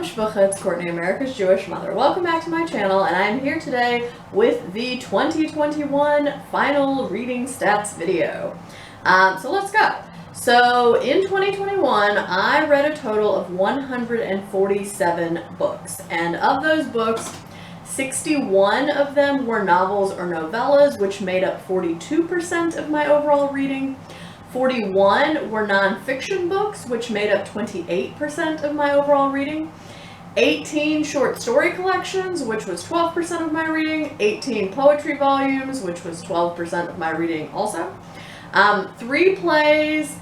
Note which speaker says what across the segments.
Speaker 1: Mishpacha, it's Courtney, America's Jewish mother. Welcome back to my channel, and I'm here today with the 2021 final reading stats video. So let's go. So in 2021, I read a total of 147 books, and of those books, 61 of them were novels or novellas, which made up 42% of my overall reading. 41 were nonfiction books, which made up 28% of my overall reading. 18 short story collections, which was 12% of my reading. 18 poetry volumes, which was 12% of my reading also. 3 plays,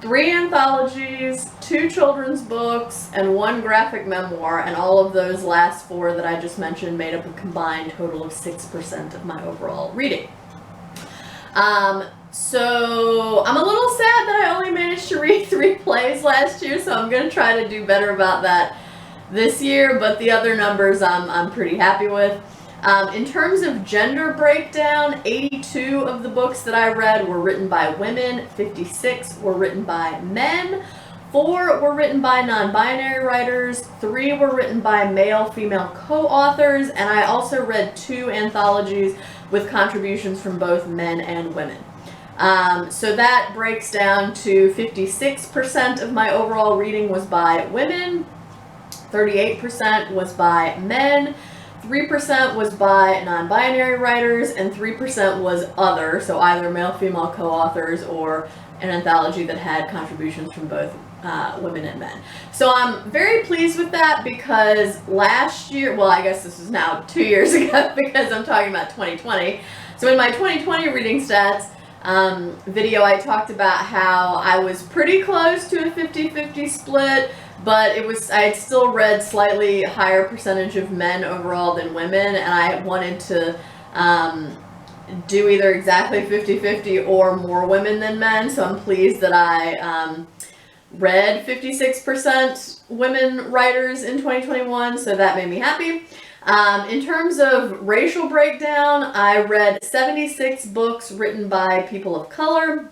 Speaker 1: 3 anthologies, 2 children's books, and 1 graphic memoir, and all of those last 4 that I just mentioned made up a combined total of 6% of my overall reading. So I'm a little sad that I only managed to read 3 plays last year, so I'm going to try to do better about that this year, but the other numbers I'm pretty happy with. In terms of gender breakdown, 82 of the books that I read were written by women, 56 were written by men, 4 were written by non-binary writers, 3 were written by male-female co-authors, and I also read 2 anthologies with contributions from both men and women. So that breaks down to 56% of my overall reading was by women, 38% was by men, 3% was by non-binary writers, and 3% was other, so either male-female co-authors or an anthology that had contributions from both women and men. So I'm very pleased with that because last year, well, I guess this is now 2 years ago because I'm talking about 2020. So in my 2020 reading stats video, I talked about how I was pretty close to a 50-50 split, but I had still read slightly higher percentage of men overall than women, and I wanted to do either exactly 50-50 or more women than men, so I'm pleased that I read 56% women writers in 2021, so that made me happy. In terms of racial breakdown, I read 76 books written by people of color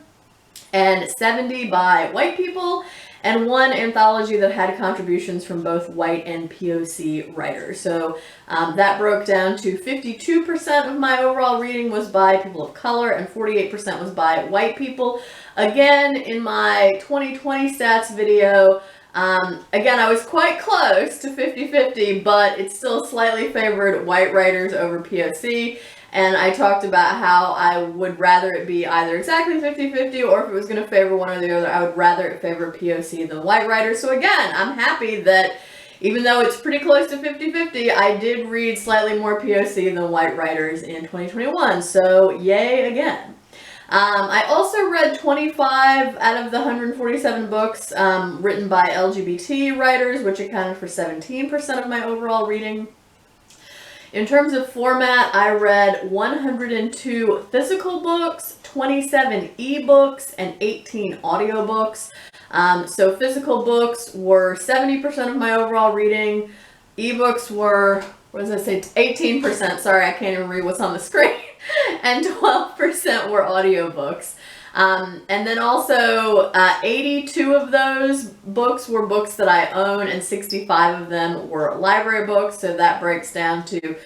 Speaker 1: and 70 by white people, and 1 anthology that had contributions from both white and POC writers. So that broke down to 52% of my overall reading was by people of color and 48% was by white people. Again, in my 2020 stats video, again, I was quite close to 50-50, but it still slightly favored white writers over POC, and I talked about how I would rather it be either exactly 50-50, or if it was going to favor one or the other, I would rather it favor POC than white writers. So again, I'm happy that even though it's pretty close to 50-50, I did read slightly more POC than white writers in 2021, so yay again. I also read 25 out of the 147 books written by LGBT writers, which accounted for 17% of my overall reading. In terms of format, I read 102 physical books, 27 ebooks, and 18 audiobooks. So physical books were 70% of my overall reading. Ebooks were, what does that say, 18%. Sorry, I can't even read what's on the screen. And 12% were audiobooks. And then also 82 of those books were books that I own, and 65 of them were library books, so that breaks down to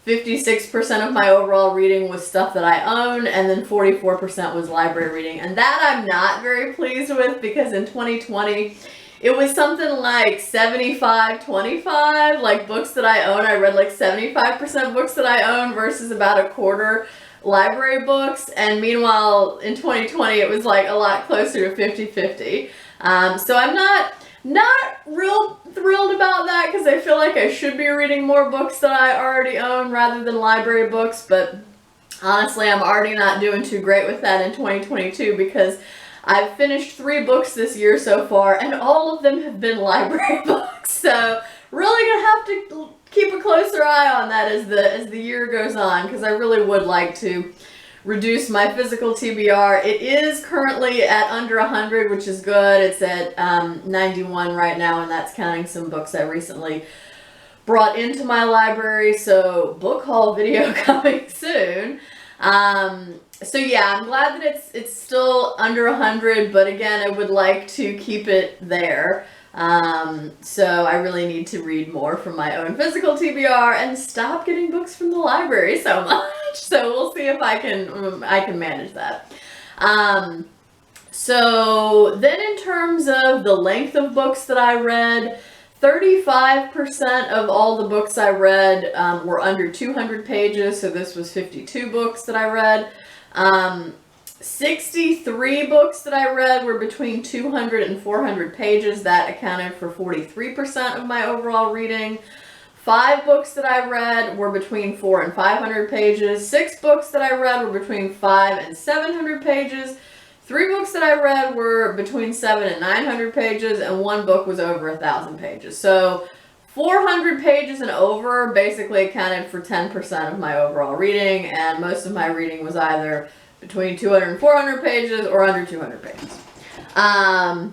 Speaker 1: 56% of my overall reading was stuff that I own, and then 44% was library reading. And that I'm not very pleased with because in 2020, it was something like 75-25, like books that I own. I read like 75% books that I own versus about a quarter library books, and meanwhile in 2020 it was like a lot closer to 50-50. So I'm not real thrilled about that because I feel like I should be reading more books that I already own rather than library books, but honestly I'm already not doing too great with that in 2022 because I've finished 3 books this year so far, and all of them have been library books. So really gonna have to keep a closer eye on that as the year goes on, because I really would like to reduce my physical TBR. It is currently at under 100, which is good. It's at 91 right now, and that's counting some books I recently brought into my library. So book haul video coming soon. So yeah, I'm glad that it's still under 100, but again, I would like to keep it there. So I really need to read more from my own physical TBR and stop getting books from the library so much. So we'll see if I can manage that. So then in terms of the length of books that I read, 35% of all the books I read were under 200 pages, so this was 52 books that I read. 63 books that I read were between 200 and 400 pages. That accounted for 43% of my overall reading. 5 books that I read were between 400 and 500 pages. 6 books that I read were between 500 and 700 pages. 3 books that I read were between 700 and 900 pages, and 1 book was over 1,000 pages. So 400 pages and over basically accounted for 10% of my overall reading, and most of my reading was either between 200 and 400 pages or under 200 pages. And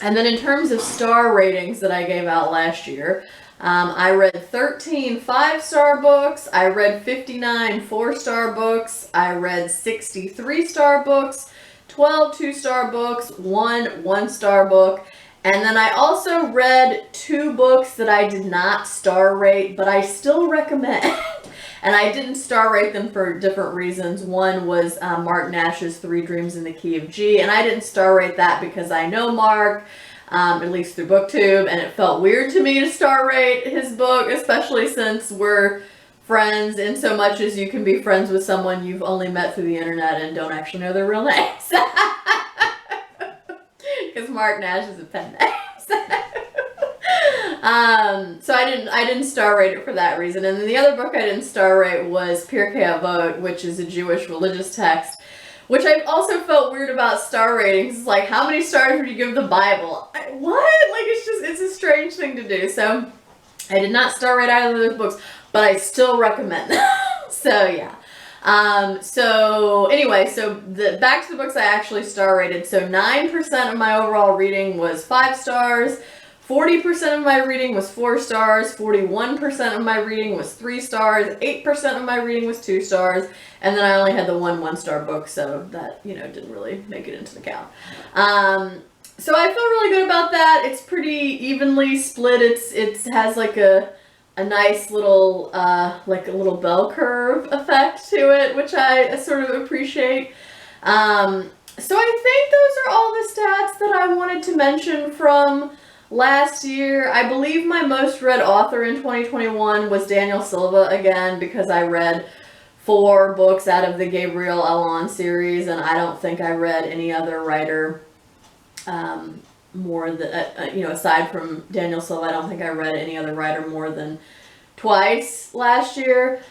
Speaker 1: then in terms of star ratings that I gave out last year, I read 13 5-star books, I read 59 4-star books, I read 63 star books, 12 2-star books, 1 1-star book, and then I also read 2 books that I did not star rate, but I still recommend. And I didn't star rate them for different reasons. One was Marc Nash's 3 Dreams in the Key of G, and I didn't star rate that because I know Marc, at least through BookTube, and it felt weird to me to star rate his book, especially since we're friends in so much as you can be friends with someone you've only met through the internet and don't actually know their real names. Because Marc Nash is a pen name. So I didn't star rate it for that reason. And then the other book I didn't star rate was Pirkei Avot, which is a Jewish religious text, which I also felt weird about star ratings. It's like, how many stars would you give the Bible? What? Like, it's a strange thing to do. So I did not star rate either of those books, but I still recommend them. So yeah. So anyway, back to the books I actually star rated. So 9% of my overall reading was 5 stars. 40% of my reading was 4 stars, 41% of my reading was 3 stars, 8% of my reading was 2 stars, and then I only had the 1 1-star book, so that, didn't really make it into the count. So I feel really good about that. It's pretty evenly split. It has like a nice little, like a little bell curve effect to it, which I sort of appreciate. So I think those are all the stats that I wanted to mention from last year. I believe my most read author in 2021 was Daniel Silva again, because I read 4 books out of the Gabriel Allon series, and I don't think I read any other writer more than, aside from Daniel Silva, I don't think I read any other writer more than twice last year.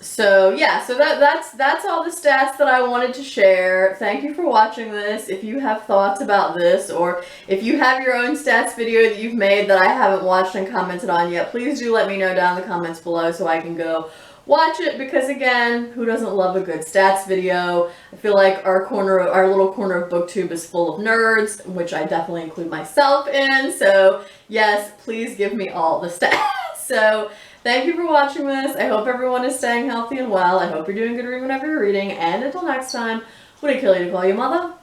Speaker 1: So yeah, so that's all the stats that I wanted to share. Thank you for watching this. If you have thoughts about this, or if you have your own stats video that you've made that I haven't watched and commented on yet, please do let me know down in the comments below so I can go watch it, because again, who doesn't love a good stats video? I feel like our little corner of BookTube is full of nerds, which I definitely include myself in. So yes, please give me all the stats. So thank you for watching this. I hope everyone is staying healthy and well. I hope you're doing good whenever you're reading. And until next time, would it kill you to call you mother?